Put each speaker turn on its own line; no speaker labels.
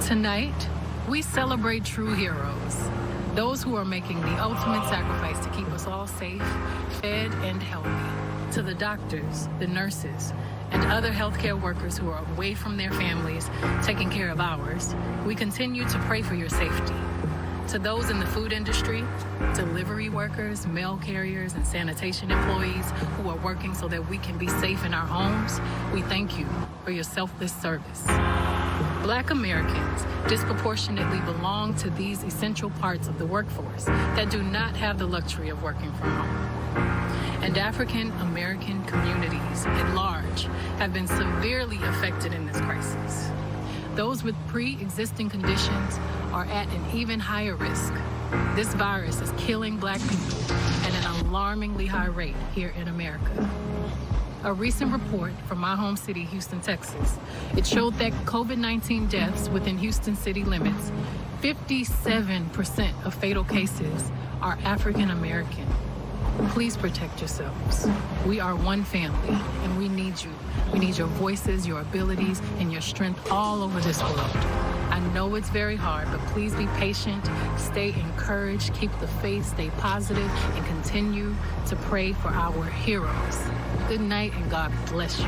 Tonight, we celebrate true heroes, those who are making the ultimate sacrifice to keep us all safe, fed, and healthy. To the doctors, the nurses, and other healthcare workers who are away from their families, taking care of ours, we continue to pray for your safety. To those in the food industry, delivery workers, mail carriers, and sanitation employees who are working so that we can be safe in our homes, we thank you for your selfless service. Black Americans disproportionately belong to these essential parts of the workforce that do not have the luxury of working from home. And African American communities at large have been severely affected in this crisis. Those with pre-existing conditions are at an even higher risk. This virus is killing Black people at an alarmingly high rate here in America. A recent report from my home city, Houston, Texas, it showed that COVID-19 deaths within Houston city limits, 57% of fatal cases are African American. Please protect yourselves. We are one family, and we need you. We need your voices, your abilities, and your strength all over this world. I know it's very hard, but please be patient, stay encouraged, keep the faith, stay positive, and continue to pray for our heroes. Good night, and God bless you.